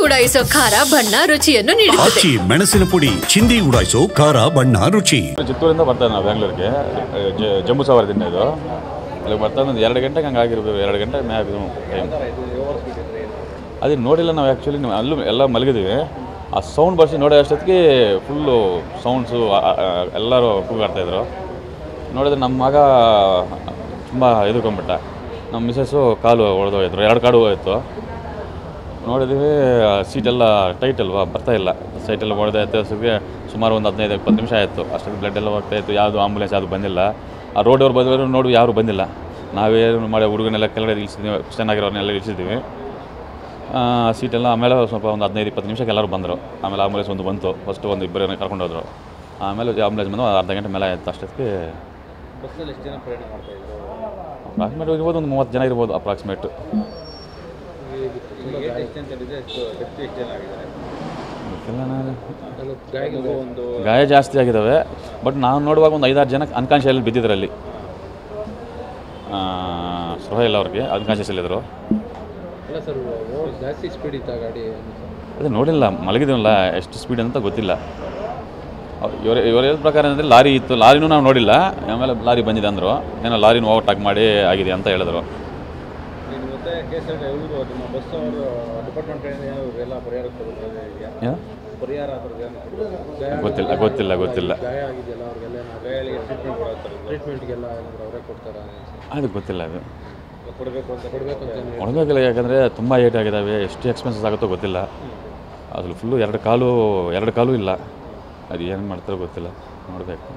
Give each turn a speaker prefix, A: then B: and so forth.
A: ಉಡಾಯಿಸೋ ಖಾರ ಬಣ್ಣ ರುಚಿಯನ್ನು ನೀಡುತ್ತದೆ.
B: ಮೆಣಸಿನ ಪುಡಿ ಚಿಂದಿ ಉಡಾಯಿಸೋ ಖಾರ ಬಣ್ಣ ರುಚಿ.
C: ಚಿತ್ತೂರಿಂದ ಬರ್ತಾರೆ ನಾವು ಬ್ಯಾಂಗ್ಳೂರಿಗೆ, ಜಂಬೂ ಸವಾರದಿಂದ ಇದು ಅಲ್ಲಿಗೆ ಬರ್ತಾ ಒಂದು 2 ಗಂಟೆಗೆ ಹಂಗೆ ಆಗಿರ್ಬೇಕು, 2 ಗಂಟೆ ಮ್ಯಾಗ್ ಟೈಮ್. ಅದೇ ನೋಡಿಲ್ಲ ನಾವು ಆ್ಯಕ್ಚುಲಿ, ಅಲ್ಲೂ ಎಲ್ಲ ಮಲಗಿದ್ದೀವಿ. ಆ ಸೌಂಡ್ ಬರ್ಸಿ ನೋಡೋ ಅಷ್ಟೊತ್ತಿಗೆ ಫುಲ್ಲು ಸೌಂಡ್ಸು ಎಲ್ಲರೂ ಕೂಗಾಡ್ತಾಯಿದ್ರು. ನೋಡಿದ್ರೆ ನಮ್ಮ ಮಗ ತುಂಬ ಎದುರ್ಕೊಂಡ್ಬಿಟ್ಟ. ನಮ್ಮ ಮಿಸ್ಸಸ್ಸು ಕಾಲು ಹೊಡೆದೋಗಿದ್ರು, 2 ಕಾಲು ಹೋಗಿತ್ತು. ನೋಡಿದ್ವಿ ಸೀಟೆಲ್ಲ ಟೈಟ್ ಅಲ್ವಾ, ಬರ್ತಾಯಿಲ್ಲ. ಸೀಟೆಲ್ಲ ಹೊಡೆದಾಯ್ತು ಅಷ್ಟೊತ್ತಿಗೆ ಸುಮಾರು ಒಂದು 15-20 ನಿಮಿಷ ಆಯಿತು. ಅಷ್ಟೊತ್ತಿಗೆ ಬ್ಲಡ್ ಎಲ್ಲ ಹೋಗ್ತಾಯಿತ್ತು. ಯಾವುದು ಆಂಬುಲೆನ್ಸ್ ಯಾವುದು ಬಂದಿಲ್ಲ. ಆ ರೋಡವ್ರು ಬಂದವರು ನೋಡಿ ಯಾರು ಬಂದಿಲ್ಲ. ನಾವೇನು ಮಾಡಿ ಹುಡುಗನೆಲ್ಲ ಕೆಳಗಡೆ ಇಳಿಸಿದ್ದೀವಿ, ಚೆನ್ನಾಗಿರೋರನ್ನೆಲ್ಲ ಇಳಿಸಿದ್ದೀವಿ. ಸೀಟೆಲ್ಲ ಆಮೇಲೆ ಸ್ವಲ್ಪ ಒಂದು 15-20 ನಿಮಿಷಕ್ಕೆ ಎಲ್ಲರೂ ಬಂದರು. ಆಮೇಲೆ ಆಂಬುಲೆನ್ಸ್ ಒಂದು ಬಂತು. ಫಸ್ಟು ಒಂದು ಇಬ್ಬರು ಕರ್ಕೊಂಡೋದ್ರು. ಆಮೇಲೆ ಆಂಬುಲೆನ್ಸ್ ಬಂದು ಅರ್ಧ ಗಂಟೆ ಮೇಲೆ ಆಯಿತು. ಅಷ್ಟೊತ್ತಿಗೆ
D: ಬಸ್ಸಲ್ಲಿ ಎಷ್ಟು ಜನ ಪ್ರಯಾಣ ಮಾಡ್ತಾಯಿದ್ರು?
C: ಅಪ್ರಾಕ್ಸಿಮೇಟ್ ಇರ್ಬೋದು, ಒಂದು 30 ಜನ ಇರ್ಬೋದು ಅಪ್ರಾಕ್ಸಿಮೇಟು. ಗಾಯ ಜಾಸ್ತಿ ಆಗಿದ್ದಾವೆ. ಬಟ್ ನಾವು ನೋಡುವಾಗ ಒಂದು 5-6 ಜನ ಅನ್ಕಾನ್ಷಿಯಲ್ಲಿ ಬಿದ್ದಿದ್ರಲ್ಲಿ. ಸೊಹೇಲ್ ಅವ್ರಿಗೆ ಅನ್ಕಾನ್ಷಿಯಸ್ಸಲ್ಲಿದ್ದರು.
D: ಜಾಸ್ತಿ ಸ್ಪೀಡ್ ಇತ್ತ ಗಾಡಿ?
C: ಅದೇ ನೋಡಿಲ್ಲ, ಮಲಗಿದ್ದೀವಲ್ಲ, ಎಷ್ಟು ಸ್ಪೀಡ್ ಅಂತ ಗೊತ್ತಿಲ್ಲ. ಇವ್ರು ಹೇಳಿದ ಪ್ರಕಾರ ಅಂದರೆ ಲಾರಿ ಇತ್ತು, ಲಾರಿನೂ ನಾವು ನೋಡಿಲ್ಲ. ಆಮೇಲೆ ಲಾರಿ ಬಂದಿದೆ ಅಂದರು, ಏನೋ ಲಾರಿನೂ ಓವರ್ಟೇಕ್ ಮಾಡಿ ಆಗಿದೆ ಅಂತ ಹೇಳಿದ್ರು.
D: ಮತ್ತೆ ಕೇಸಲ್ಲಿ ಇವರು ನಿಮ್ಮ ಬಸ್ ಅವರು ಡಿಪಾರ್ಟ್ಮೆಂಟ್ ಎಲ್ಲ
C: ಗೊತ್ತಿಲ್ಲ.
D: ಗಾಯ ಆಗಿದೆಯಲ್ಲ ಅವ್ರಿಗೆಲ್ಲ ಟ್ರೀಟ್ಮೆಂಟ್ಗೆಲ್ಲ ಅವರೇ ಕೊಡ್ತಾರೆ?
C: ಅದು ಗೊತ್ತಿಲ್ಲ. ಅದು
D: ಕೊಡಬೇಕು ಅಂತ
C: ಕೊಡಬೇಕಿಲ್ಲ, ಯಾಕಂದರೆ ತುಂಬ ಏಟ್ ಆಗಿದ್ದಾವೆ. ಎಷ್ಟು ಎಕ್ಸ್ಪೆನ್ಸಸ್ ಆಗುತ್ತೋ ಗೊತ್ತಿಲ್ಲ. ಅದ್ರ ಫುಲ್ಲು 2 ಕಾಲು ಇಲ್ಲ. ಅದು ಏನು ಮಾಡ್ತಾರೋ ಗೊತ್ತಿಲ್ಲ, ನೋಡಬೇಕು.